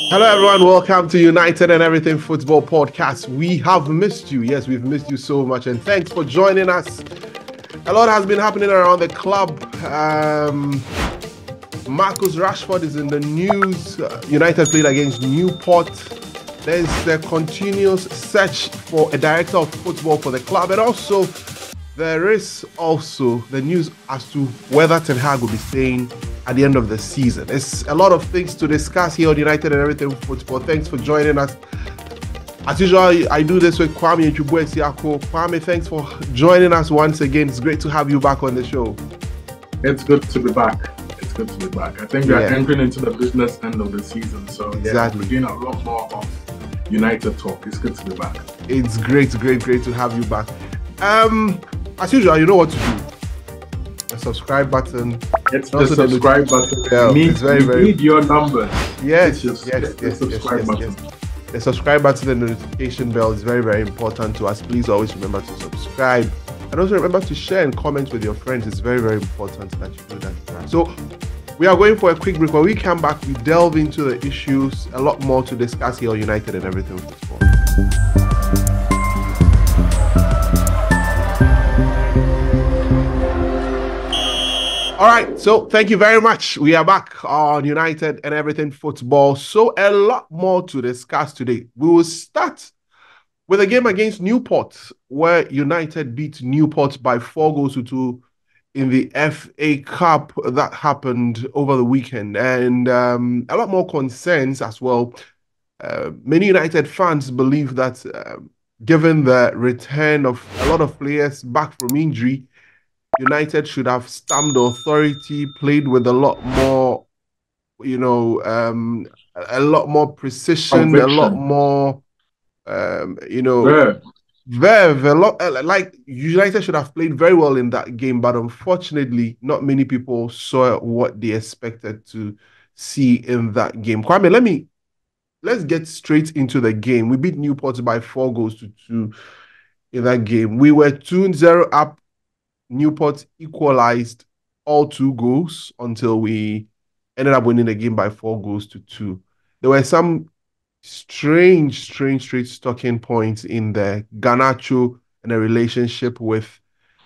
Hello, everyone. Welcome to United and Everything Football Podcast. We have missed you. Yes, we've missed you so much. And thanks for joining us. A lot has been happening around the club. Marcus Rashford is in the news. United played against Newport. There's the continuous search for a director of football for the club. And also, there is also the news as to whether Ten Hag will be staying at the end of the season. It's a lot of things to discuss here on United and Everything Football. Thanks for joining us. As usual, I do this with Kwame and Chubuesiako. Kwame, thanks for joining us once again. It's great to have you back on the show. It's good to be back. It's good to be back. I think we are entering into the business end of the season. So exactly. We're doing a lot more of United talk. It's good to be back. It's great to have you back. As usual, you know what to do. The subscribe button. It's the subscribe button. Yeah, it's very need your numbers. Yes. The subscribe button. The subscribe button and the notification bell is very important to us. Please always remember to subscribe. And also remember to share and comment with your friends. It's very important that you do that. So we are going for a quick break. When we come back, we delve into the issues. A lot more to discuss here on United and Everything Football. All right, so thank you very much. We are back on United and Everything Football. So a lot more to discuss today. We will start with a game against Newport, where United beat Newport by 4-2 in the FA Cup that happened over the weekend. And a lot more concerns as well. Many United fans believe that given the return of a lot of players back from injury, United should have stamped the authority, played with a lot more, a lot more precision, conviction. A lot more, verve, a lot. Like United should have played very well in that game, but unfortunately, not many people saw what they expected to see in that game. Kwame, let's get straight into the game. We beat Newport by 4-2 in that game. We were 2-0 up. Newport equalized all 2 goals until we ended up winning the game by 4-2. There were some strange talking points in the Garnacho and the relationship with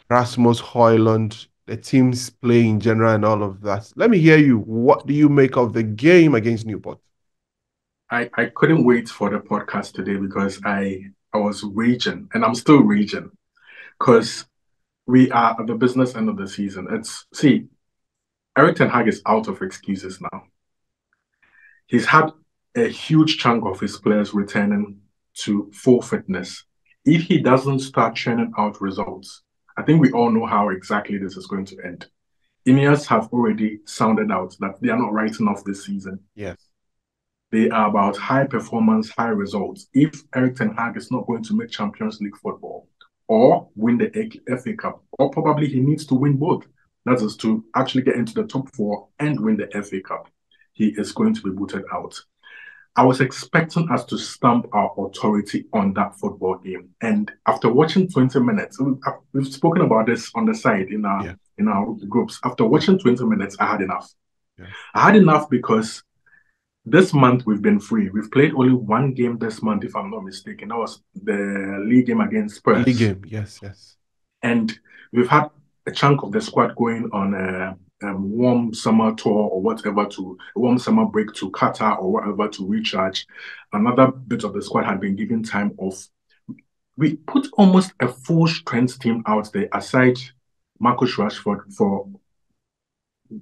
Rasmus Højlund, the team's play in general and all of that. Let me hear you. What do you make of the game against Newport? I couldn't wait for the podcast today because I was raging, and I'm still raging because we are at the business end of the season. Erik Ten Hag is out of excuses now. He's had a huge chunk of his players returning to full fitness. If he doesn't start churning out results, I think we all know how exactly this is going to end. Ineos have already sounded out that they are not writing off this season. Yes. They are about high performance, high results. If Erik Ten Hag is not going to make Champions League football, or win the FA Cup, or probably he needs to win both. That is to actually get into the top 4 and win the FA Cup. He is going to be booted out. I was expecting us to stamp our authority on that football game. And after watching 20 minutes, we've spoken about this on the side in our groups. After watching 20 minutes, I had enough. Yeah. I had enough because this month we've been free. We've played only 1 game this month, if I'm not mistaken. That was the league game against Spurs. League game, yes. And we've had a chunk of the squad going on a warm summer tour or whatever, to a warm summer break to Qatar or whatever to recharge. Another bit of the squad had been given time off. We put almost a full strength team out there, aside Marcus Rashford for...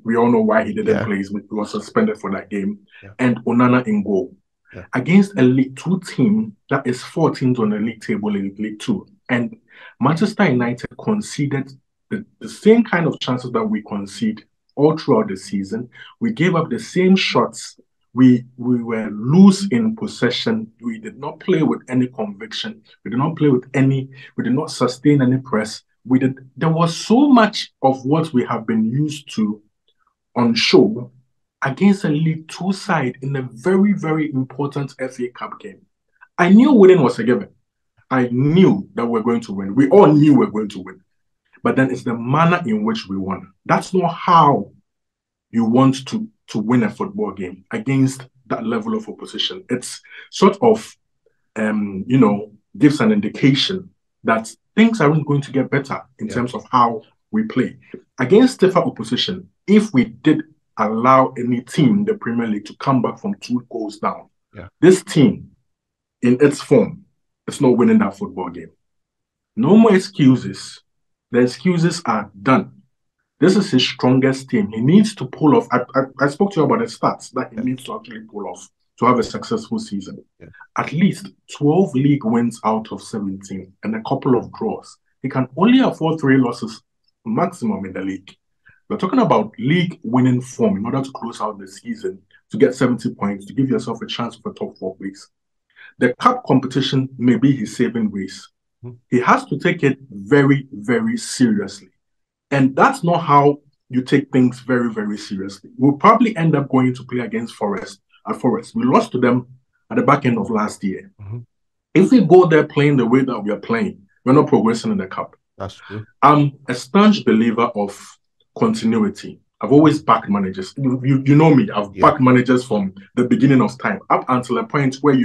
We all know why he didn't play. He was suspended for that game. Yeah. And Onana in goal. Yeah. Against a League 2 team that is 14th on the league table in League 2. And Manchester United conceded the same kind of chances that we concede all throughout the season. We gave up the same shots. We were loose in possession. We did not play with any conviction. We did not sustain any press. There was so much of what we have been used to on show against a League 2 side in a very important FA Cup game. I knew winning was a given. I knew that we're going to win. We all knew we're going to win. But then it's the manner in which we won. That's not how you want to win a football game against that level of opposition, it's sort of, gives an indication that things aren't going to get better in terms of how we play. Against stiffer opposition, if we did allow any team in the Premier League to come back from 2 goals down, this team, in its form, is not winning that football game. No more excuses. The excuses are done. This is his strongest team. He needs to pull off. I spoke to you about the stats that he needs to actually pull off to have a successful season. At least 12 league wins out of 17 and a couple of draws. He can only afford 3 losses maximum in the league. We're talking about league winning form in order to close out the season, to get 70 points, to give yourself a chance for a top 4 place. The cup competition may be his saving grace. He has to take it very, very seriously. And that's not how you take things very, very seriously. We'll probably end up going to play against Forest at Forest. We lost to them at the back end of last year. If we go there playing the way that we are playing, we're not progressing in the cup. That's true. I'm a staunch believer of continuity. I've always backed managers. You know me. I've backed managers from the beginning of time up until a point where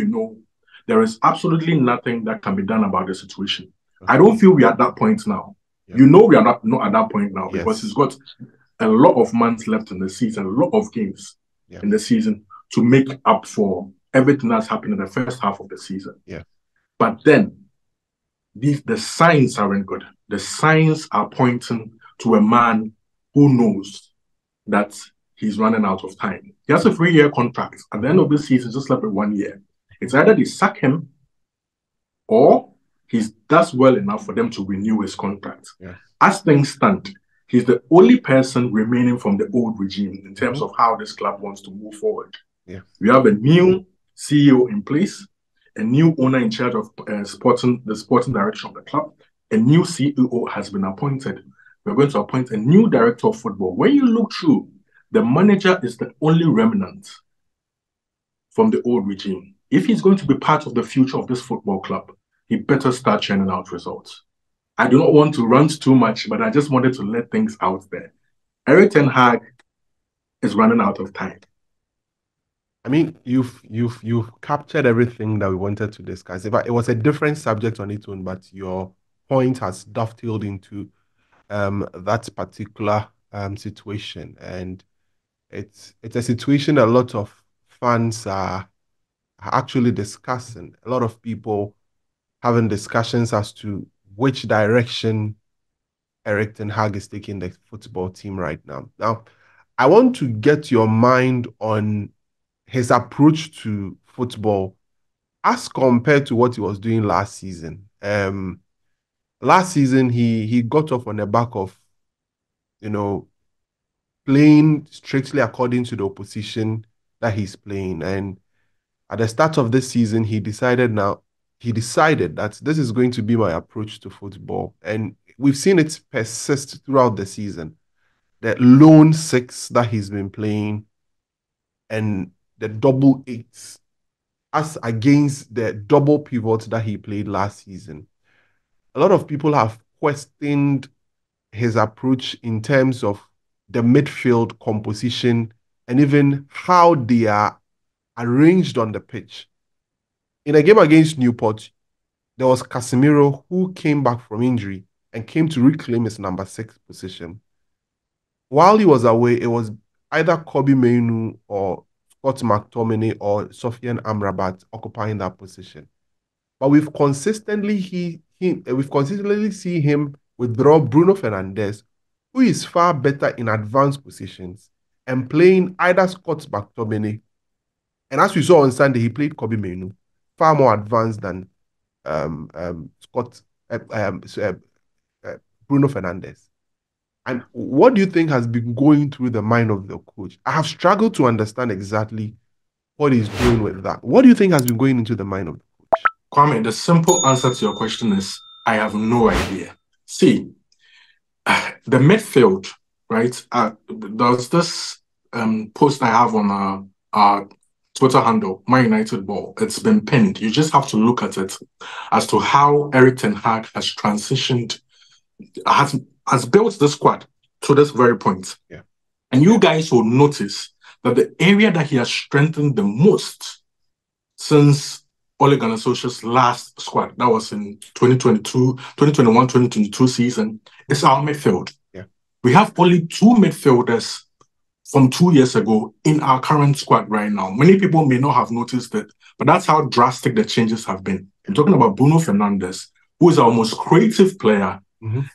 there is absolutely nothing that can be done about the situation. I don't feel we're at that point now. We are not at that point now because he's got a lot of months left in the season, a lot of games in the season to make up for everything that's happened in the first half of the season. But then the signs aren't good. The signs are pointing to a man who knows that he's running out of time. He has a 3-year contract. At the end of the season, just left with 1 year. It's either they sack him or he does well enough for them to renew his contract. As things stand, he's the only person remaining from the old regime in terms of how this club wants to move forward. We have a new CEO in place, a new owner in charge of the sporting direction of the club. A new CEO has been appointed. We're going to appoint a new director of football. When you look through, the manager is the only remnant from the old regime. If he's going to be part of the future of this football club, he better start churning out results. I do not want to rant too much, but I just wanted to let things out there. Erik ten Hag is running out of time. I mean, you've captured everything that we wanted to discuss. It was a different subject on its own, but your point has dovetailed into that particular situation, and it's a situation a lot of fans are actually discussing. A lot of people having discussions as to which direction Erik ten Hag is taking the football team right now. Now, I want to get your mind on his approach to football as compared to what he was doing last season. Last season, he got off on the back of, playing strictly according to the opposition that he's playing. And at the start of this season, he decided that this is going to be my approach to football. And we've seen it persist throughout the season. The lone 6 that he's been playing and the double 8s as against the double pivot that he played last season. A lot of people have questioned his approach in terms of the midfield composition and even how they are arranged on the pitch. In a game against Newport, there was Casemiro who came back from injury and came to reclaim his number 6 position. While he was away, it was either Molineaux or Scott McTominay or Sofiane Amrabat occupying that position. But we've consistently seen him withdraw Bruno Fernandes, who is far better in advanced positions, and playing either Scott McTominay, and as we saw on Sunday, he played Molineaux, far more advanced than Bruno Fernandes. And what do you think has been going through the mind of the coach? I have struggled to understand exactly what he's doing with that. What do you think has been going into the mind of the coach? Kwame, the simple answer to your question is, I have no idea. See, the midfield, right? There's this post I have on our Twitter handle, My United Ball. It's been pinned. You just have to look at it as to how Erik ten Hag has transitioned, has built the squad to this very point. Yeah. And you guys will notice that the area that he has strengthened the most since Ole Gunnar Solskjaer's last squad, that was in 2022 season, is our midfield. Yeah. We have only two midfielders from 2 years ago in our current squad right now. Many people may not have noticed it, but that's how drastic the changes have been. I'm talking about Bruno Fernandes, who is our most creative player,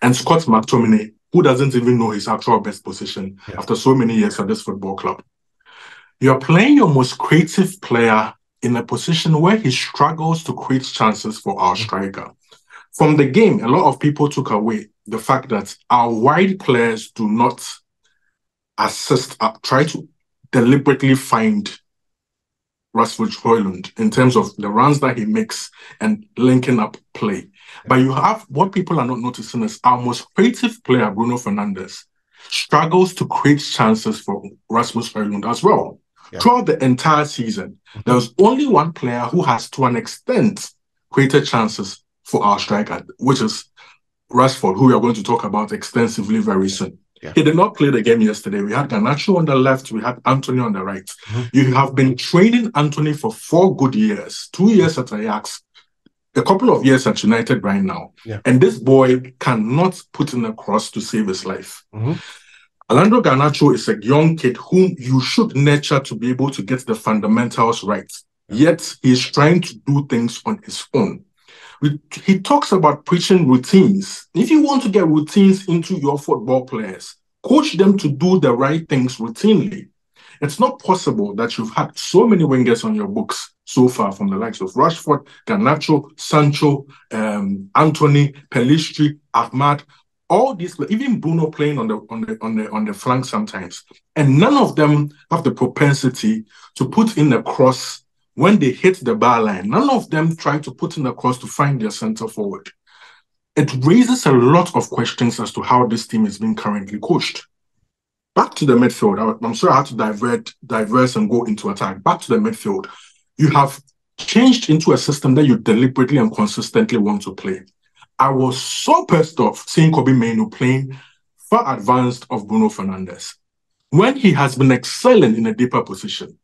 and Scott McTominay, who doesn't even know his actual best position after so many years at this football club. You're playing your most creative player in a position where he struggles to create chances for our striker. From the game, a lot of people took away the fact that our wide players do not try to deliberately find Rasmus Højlund in terms of the runs that he makes and linking up play. But you have, what people are not noticing is our most creative player, Bruno Fernandes, struggles to create chances for Rasmus Højlund as well. Yeah. Throughout the entire season, there's only one player who has, to an extent, created chances for our striker, which is Rashford, who we are going to talk about extensively very soon. Yeah. He did not play the game yesterday. We had Garnacho on the left. We had Antony on the right. You have been training Antony for 4 good years, 2 years at Ajax, a couple of years at United right now. Yeah. And this boy cannot put in a cross to save his life. Alejandro Garnacho is a young kid whom you should nurture to be able to get the fundamentals right. Yet he's trying to do things on his own. He talks about preaching routines. If you want to get routines into your football players, coach them to do the right things routinely. It's not possible that you've had so many wingers on your books so far, from the likes of Rashford, Garnacho, Sancho, Antony, Pellistri, Ahmad, all these, even Bruno playing on the flank sometimes, and none of them have the propensity to put in a cross when they hit the bar line. None of them try to put in a cross to find their center forward. It raises a lot of questions as to how this team is being currently coached. Back to the midfield. I'm sorry I had to diverse and go into attack. Back to the midfield. You have changed into a system that you deliberately and consistently want to play. I was so pissed off seeing Kobbie Mainoo playing far advanced of Bruno Fernandes when he has been excelling in a deeper position.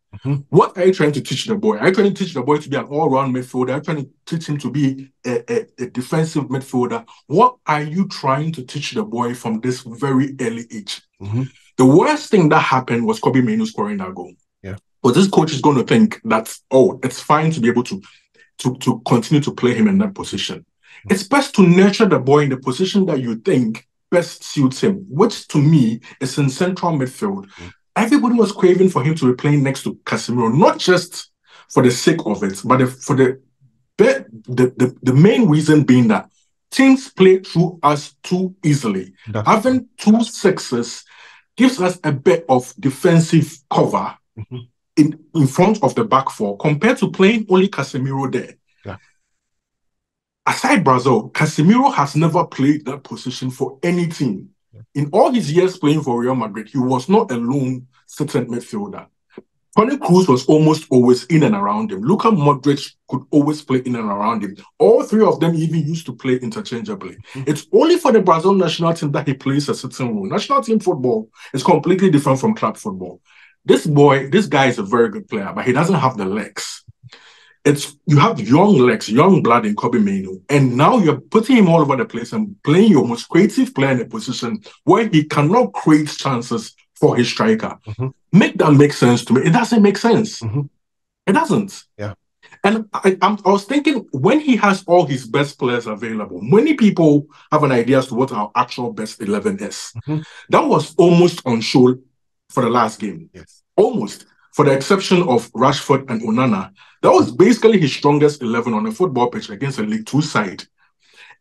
What are you trying to teach the boy? Are you trying to teach the boy to be an all-round midfielder? Are you trying to teach him to be a defensive midfielder? What are you trying to teach the boy from this very early age? The worst thing that happened was Kobbie Mainoo scoring that goal. Yeah. But this coach is going to think that, oh, it's fine to be able to continue to play him in that position. It's best to nurture the boy in the position that you think best suits him, which to me is in central midfield. Everybody was craving for him to be playing next to Casemiro, not just for the sake of it, but for the main reason being that teams play through us too easily. Having 2 6s gives us a bit of defensive cover in front of the back 4 compared to playing only Casemiro there. Yeah. Aside Brazil, Casemiro has never played that position for any team. In all his years playing for Real Madrid, he was not a lone sitting midfielder. Toni Kroos was almost always in and around him. Luka Modric could always play in and around him. All 3 of them even used to play interchangeably. It's only for the Brazil national team that he plays a sitting role. National team football is completely different from club football. This guy is a very good player, but he doesn't have the legs. You have young legs, young blood in Kobbie Mainoo, and now you're putting him all over the place and playing your most creative player in a position where he cannot create chances for his striker. Make that make sense to me. It doesn't make sense. It doesn't. Yeah. And I was thinking, when he has all his best players available, many people have an idea as to what our actual best 11 is. That was almost on show for the last game. Yes. Almost. For the exception of Rashford and Onana, that was basically his strongest 11 on a football pitch against a League 2 side.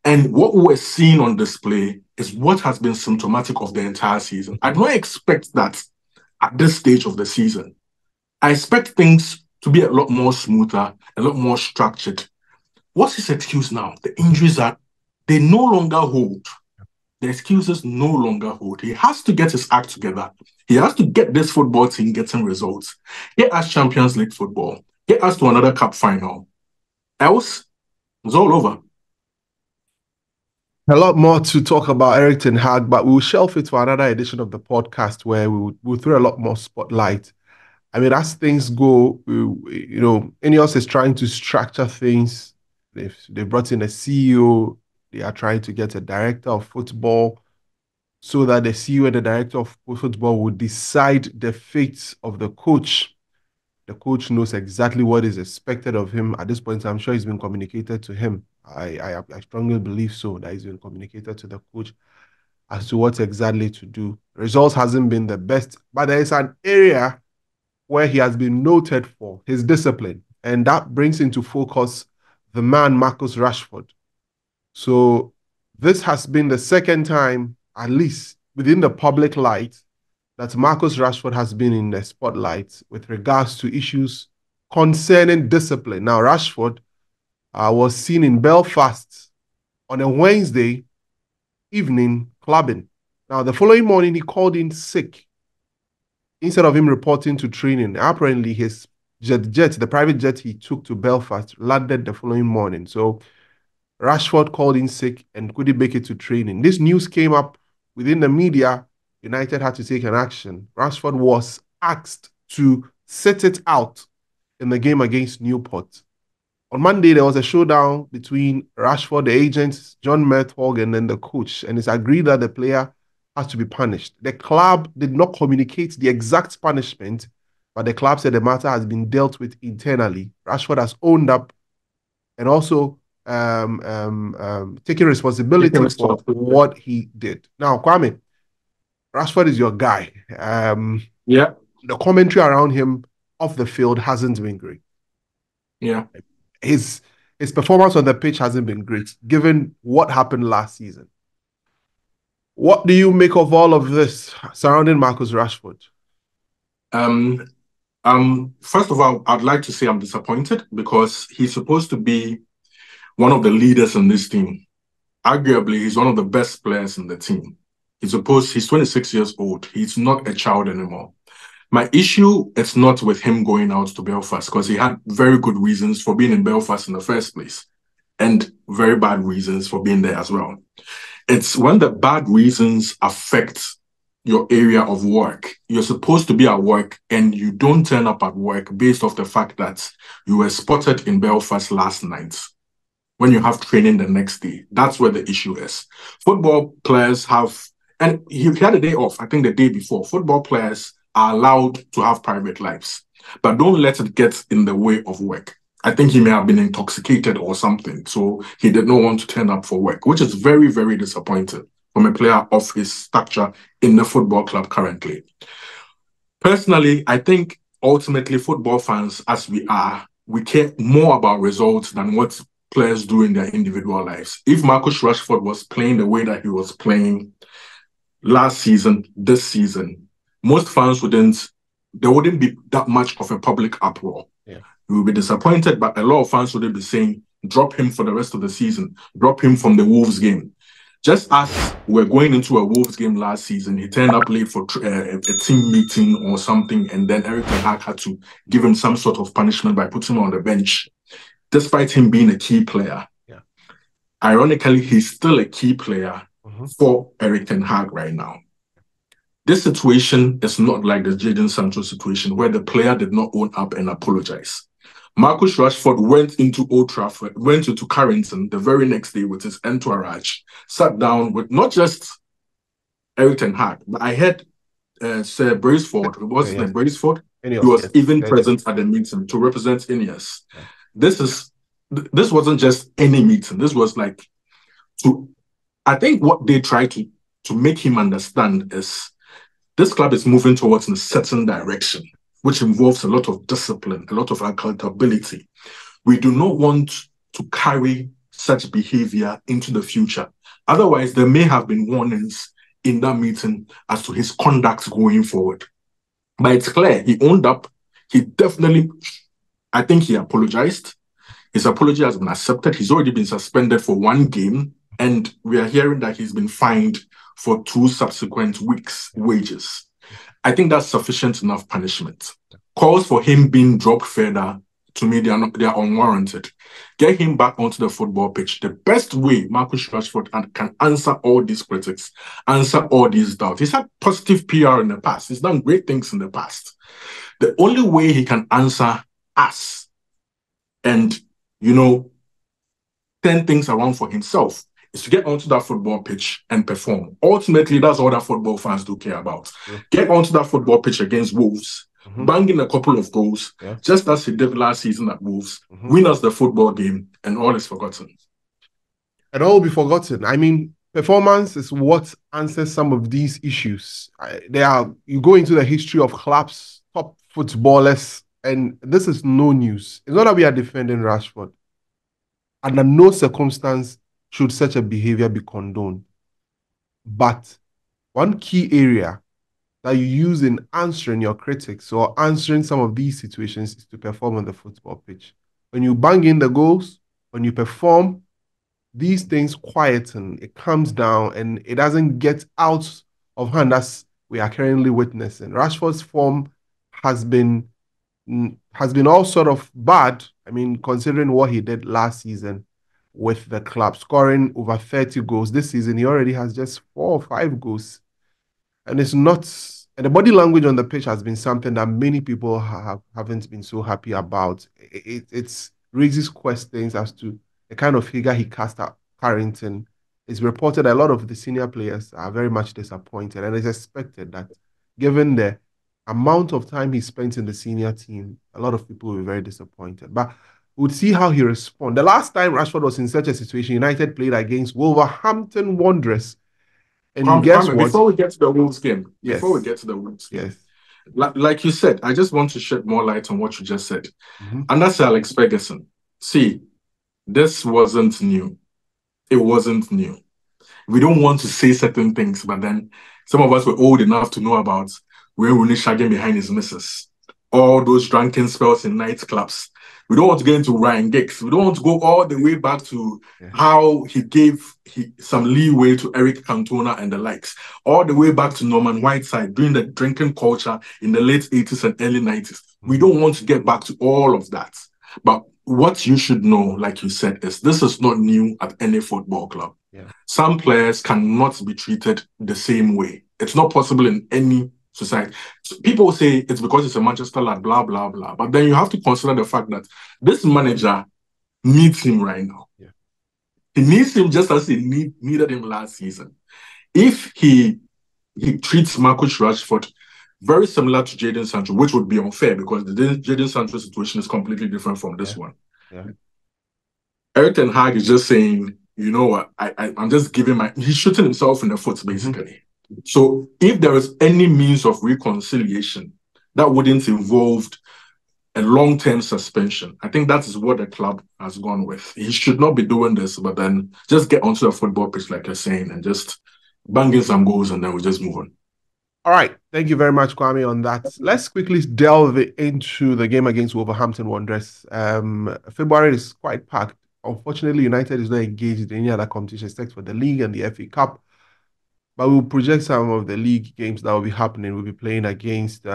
And what we're seeing on display is what has been symptomatic of the entire season. I don't expect that at this stage of the season. I expect things to be a lot more smoother, a lot more structured. What's his excuse now? The injuries they no longer hold. The excuses no longer hold. He has to get his act together. He has to get this football team getting results. Get us Champions League football. Get us to another cup final. Else, it's all over. A lot more to talk about Erik ten Hag, but we'll shelf it to another edition of the podcast where we'll throw a lot more spotlight I mean, as things go, Ineos is trying to structure things. They brought in a CEO. They are trying to get a director of football so that the CEO and the director of football would decide the fate of the coach. The coach knows exactly what is expected of him. At this point, I'm sure it's been communicated to him. I strongly believe so, that it's been communicated to the coach as to what exactly to do. Results hasn't been the best, but there is an area where he has been noted for his discipline. And that brings into focus the man, Marcus Rashford. So this has been the second time, at least within the public light, that Marcus Rashford has been in the spotlight with regards to issues concerning discipline. Now, Rashford was seen in Belfast on a Wednesday evening clubbing. Now, the following morning, he called in sick. Instead of him reporting to training, apparently his the private jet he took to Belfast, landed the following morning. So Rashford called in sick and couldn't make it to training. This news came up within the media. United had to take an action. Rashford was asked to sit it out in the game against Newport. On Monday, there was a showdown between Rashford, the agent, John Merthog, and then the coach. And it's agreed that the player has to be punished. The club did not communicate the exact punishment, but the club said the matter has been dealt with internally. Rashford has owned up and also taking responsibility for what he did. Now, Kwame, Rashford is your guy. Yeah. The commentary around him off the field hasn't been great. Yeah. His performance on the pitch hasn't been great, given what happened last season. What do you make of all of this surrounding Marcus Rashford? First of all, I'd like to say I'm disappointed because he's supposed to be one of the leaders in this team. Arguably, he's one of the best players in the team. He's 26 years old. He's not a child anymore. My issue is not with him going out to Belfast because he had very good reasons for being in Belfast in the first place and very bad reasons for being there as well. It's when the bad reasons affect your area of work. You're supposed to be at work and you don't turn up at work based off the fact that you were spotted in Belfast last night when you have training the next day. That's where the issue is. Football players have, and he had a day off, I think the day before. Football players are allowed to have private lives, but don't let it get in the way of work. I think he may have been intoxicated or something, so he did not want to turn up for work, which is very, very disappointing from a player of his stature in the football club currently. Personally, I think ultimately football fans, as we are, we care more about results than what players do in their individual lives. If Marcus Rashford was playing the way that he was playing last season, this season, most fans there wouldn't be that much of a public uproar. Yeah. We would be disappointed, but a lot of fans would be saying, drop him for the rest of the season, drop him from the Wolves game. Just as we're going into a Wolves game last season, he turned up late for a team meeting or something, and then Erik ten Hag had to give him some sort of punishment by putting him on the bench, despite him being a key player. Yeah. Ironically, he's still a key player for Erik ten Hag right now. This situation is not like the Jadon Sancho situation where the player did not own up and apologize. Marcus Rashford went into Old Trafford, went into Carrington the very next day with his entourage, sat down with not just Erik ten Hag, but I heard Sir Braceford, Braceford? He was even present at the meeting to represent Ineos. Yeah. This wasn't just any meeting. This was like I think what they try to make him understand is this club is moving towards a certain direction, which involves a lot of discipline, a lot of accountability. We do not want to carry such behavior into the future. Otherwise, there may have been warnings in that meeting as to his conduct going forward. But it's clear he owned up. I think he apologized. His apology has been accepted. He's already been suspended for 1 game. And we are hearing that he's been fined for 2 subsequent weeks' wages. I think that's sufficient enough punishment. Calls for him being dropped further to me, they are unwarranted. Get him back onto the football pitch. The best way Marcus Rashford can answer all these critics, answer all these doubts. He's had positive PR in the past. He's done great things in the past. The only way he can answer us and, turn things around for himself is to get onto that football pitch and perform. Ultimately, that's all that football fans do care about. Yeah. Get onto that football pitch against Wolves, bang in a couple of goals, just as he did last season at Wolves, win us the football game, and all is forgotten. And all will be forgotten. I mean, performance is what answers some of these issues. You go into the history of clubs, top footballers, and this is no news. It's not that we are defending Rashford. Under no circumstance should such a behavior be condoned. But one key area that you use in answering your critics or answering some of these situations is to perform on the football pitch. When you bang in the goals, when you perform, these things quieten, it comes down, and it doesn't get out of hand as we are currently witnessing. Rashford's form has been all sort of bad. I mean, considering what he did last season with the club, scoring over 30 goals. This season, he already has just 4 or 5 goals. And it's not... And the body language on the pitch has been something that many people haven't been so happy about. It raises questions as to the kind of figure he cast at Carrington. It's reported a lot of the senior players are very much disappointed, and it's expected that given the amount of time he spent in the senior team, a lot of people will be very disappointed. But we'll see how he responds. The last time Rashford was in such a situation, United played against Wolverhampton Wanderers. And guess what? Before we get to the Wolves game, like you said, I just want to shed more light on what you just said. Under Sir Alex Ferguson, see, this wasn't new. It wasn't new. We don't want to say certain things, but then some of us were old enough to know about where Rooney shagging behind his missus, all those drunken spells in nightclubs. We don't want to get into Ryan Giggs. We don't want to go all the way back to how he gave some leeway to Eric Cantona and the likes, all the way back to Norman Whiteside during the drinking culture in the late 80s and early 90s. We don't want to get back to all of that. But what you should know, like you said, is this is not new at any football club. Some players cannot be treated the same way. It's not possible in any society. So people say it's because it's a Manchester lad, blah, blah, blah. But then you have to consider the fact that this manager needs him right now. He needs him just as he needed him last season. If he treats Marcus Rashford very similar to Jadon Sancho, which would be unfair because the Jadon Sancho situation is completely different from this one. Eric Ten Hag is just saying, you know what, I'm just giving he's shooting himself in the foot, basically. So if there is any means of reconciliation that wouldn't involve a long-term suspension, I think that is what the club has gone with. He should not be doing this, but then just get onto the football pitch, like you're saying, and just bang in some goals, and then we just move on. All right. Thank you very much, Kwame, on that. Let's quickly delve into the game against Wolverhampton Wanderers. February is quite packed. Unfortunately, United is not engaged in any other competition except for the league and the FA Cup. But we'll project some of the league games that will be happening. We'll be playing against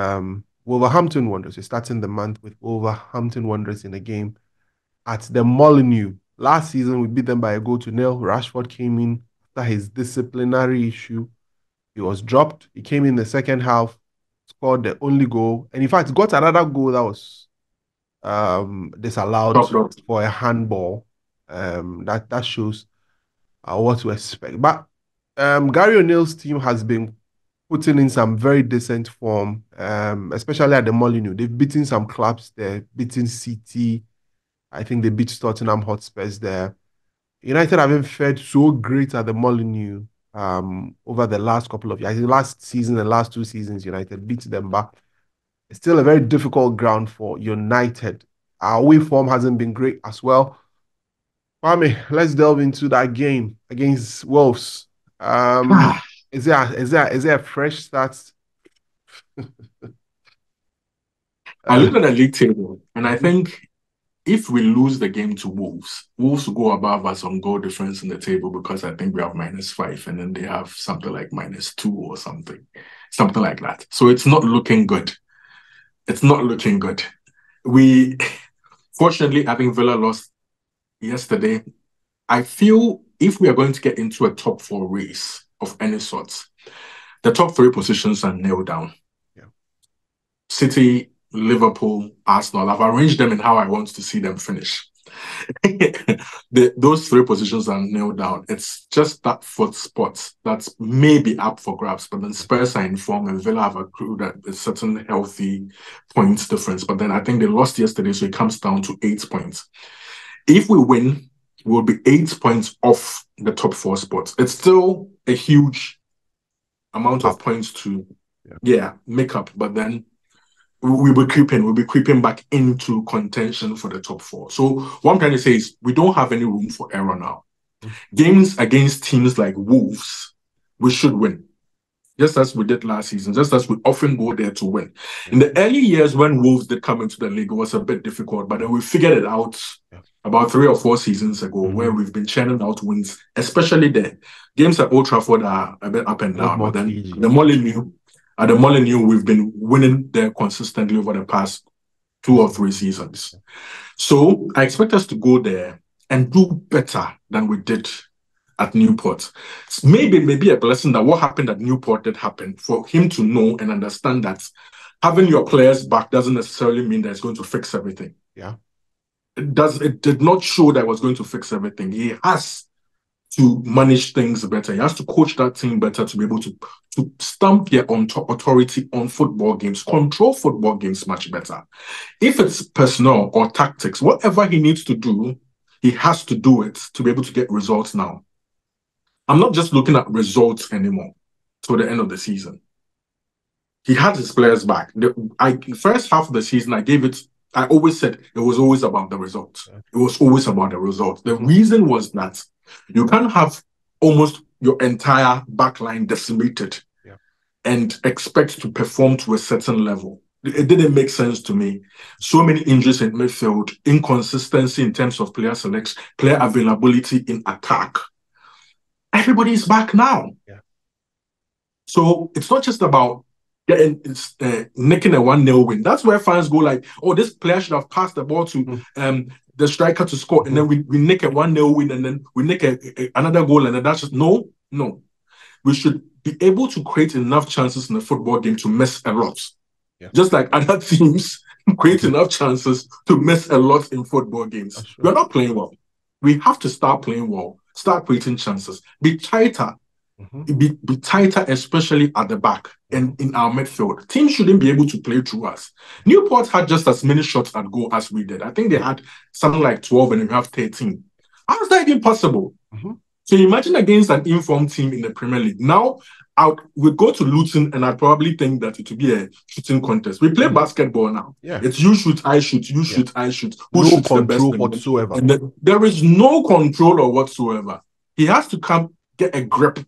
Wolverhampton Wanderers. We're starting the month with Wolverhampton Wanderers in a game at the Molineaux. Last season, we beat them by 1-0. Rashford came in after his disciplinary issue. He was dropped. He came in the second half, scored the only goal, and in fact, got another goal that was disallowed for a handball. That shows what to expect. But Gary O'Neill's team has been putting in some very decent form, especially at the Molineaux. They've beaten some clubs there, beaten City. I think they beat Tottenham Hotspurs there. United haven't fared so great at the Molineaux over the last couple of years. I think last season and last 2 seasons, United beat them back. It's still a very difficult ground for United. Our away form hasn't been great as well. Kwame, let's delve into that game against Wolves. Is there a fresh start? I look at the league table, and I think if we lose the game to Wolves will go above us on goal difference in the table because I think we have -5 and then they have something like -2 or something like that. So it's not looking good. It's not looking good. Fortunately, I think Villa lost yesterday. I feel if we are going to get into a top four race of any sorts, the top three positions are nailed down. Yeah. City, Liverpool, Arsenal. I've arranged them in how I want to see them finish. Those three positions are nailed down. It's just that fourth spot that's maybe up for grabs. But then Spurs are in form and Villa have accrued at a certain healthy points difference. But then I think they lost yesterday, so it comes down to 8 points. If we win, we'll be 8 points off the top four spots. It's still a huge amount of points to make up. But then we'll be creeping back into contention for the top four. So what I'm trying to say is we don't have any room for error now. Games against teams like Wolves, we should win. Just as we did last season, just as we often go there to win. In the early years when Wolves did come into the league, it was a bit difficult, but then we figured it out about 3 or 4 seasons ago, where we've been churning out wins, especially the games at Old Trafford are a bit up and down. But then the Molineaux, we've been winning there consistently over the past 2 or 3 seasons. So I expect us to go there and do better than we did at Newport. Maybe a blessing that what happened at Newport did happen, for him to know and understand that having your players back doesn't necessarily mean that it's going to fix everything. Yeah. It did not show that it was going to fix everything. He has to manage things better. He has to coach that team better to be able to stamp their authority on football games, control football games much better. If it's personnel or tactics, whatever he needs to do, he has to do it to be able to get results now. I'm not just looking at results anymore to the end of the season. He had his players back. The first half of the season, I always said it was always about the results. It was always about the results. The reason was that you can't have almost your entire backline decimated and expect to perform to a certain level. It didn't make sense to me. So many injuries in midfield, inconsistency in terms of player selection, player availability in attack. Everybody's back now. Yeah. So it's not just about nicking a 1-0 win. That's where fans go like, oh, this player should have passed the ball to the striker to score, and then we nick a 1-0 win, and then we nick another goal, and then that's just no. We should be able to create enough chances in the football game to miss a lot. Yeah. Just like other teams create enough chances to miss a lot in football games. We're not playing well. We have to start playing well. Start creating chances. Be tighter. Be tighter, especially at the back and in our midfield. Teams shouldn't be able to play through us. Newport had just as many shots at goal as we did. I think they had something like 12 and we have 13. How is that even possible? So imagine against an informed team in the Premier League. Now, we'd go to Luton and I'd probably think that it would be a shooting contest. We play basketball now. Yeah. It's you shoot, I shoot, you shoot, I shoot. Who shoots the best? Whatsoever. And there is no control or whatsoever. He has to come get a grip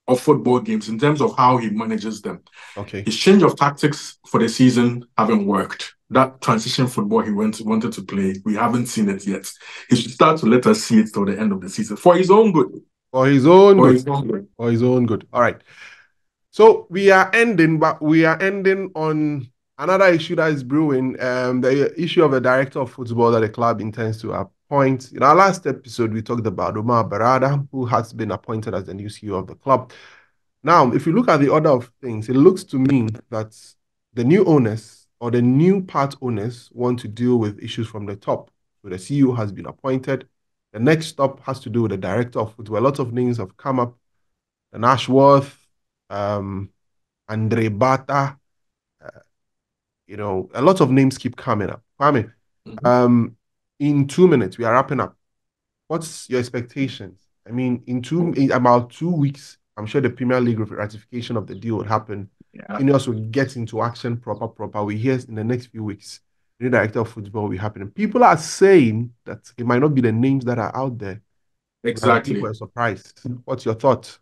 of football games in terms of how he manages them. Okay. His change of tactics for the season haven't worked. That transition football he wanted to play, we haven't seen it yet. He should start to let us see it till the end of the season for his own good. For his own good. All right. So we are ending on another issue that is brewing, the issue of a director of football that the club intends to appoint. In our last episode, we talked about Omar Barada, who has been appointed as the new CEO of the club. Now, if you look at the order of things, it looks to me that the new owners or the new part owners want to deal with issues from the top. So the CEO has been appointed. The next stop has to do with the director of football. A lot of names have come up. And Ashworth, Andre Bata, a lot of names keep coming up. Kwame, in 2 minutes, we are wrapping up. What's your expectations? I mean, in about 2 weeks, I'm sure the Premier League ratification of the deal will happen. Yeah. Ineos will get into action proper. We hear in the next few weeks, the new director of football will be happening. People are saying that it might not be the names that are out there. Exactly. People are surprised. What's your thought?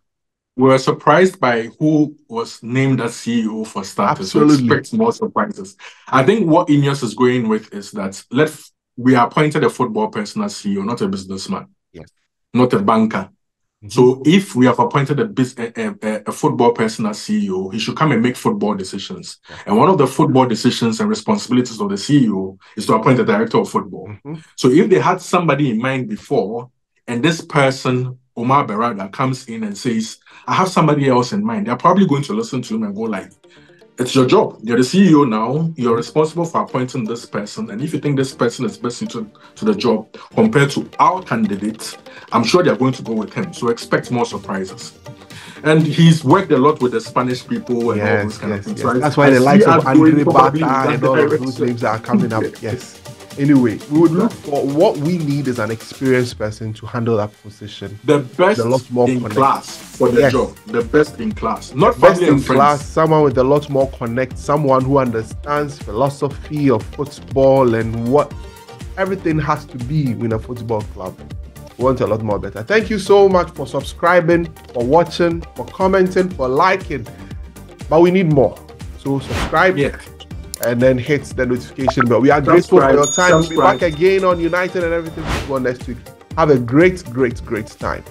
We were surprised by who was named as CEO for starters. Absolutely. So expect more surprises. I think what Ineos is going with is that we appointed a football person as CEO, not a businessman. Yes. Not a banker. So if we have appointed a football person as CEO, he should come and make football decisions. And one of the football decisions and responsibilities of the CEO is to appoint a director of football. So if they had somebody in mind before, and this person, Omar Berada, comes in and says, I have somebody else in mind, they're probably going to listen to him and go like, it's your job. You're the CEO now. You're responsible for appointing this person. And if you think this person is best suited to the job compared to our candidate, I'm sure they're going to go with him. So expect more surprises. And he's worked a lot with the Spanish people and all those kind of things. Right? That's why the likes of Andre Bata and all of those names are coming up. Yes. Anyway, we would look for what we need is an experienced person to handle that position. The best in class for the job. The best in class. Not best in class, someone with a lot more connect, someone who understands philosophy of football and what everything has to be in a football club. We want a lot more better. Thank you so much for subscribing, for watching, for commenting, for liking. But we need more. So subscribe. And then hit the notification bell. We are grateful for your time. We'll be back again on United and Everything Football next week. Have a great time.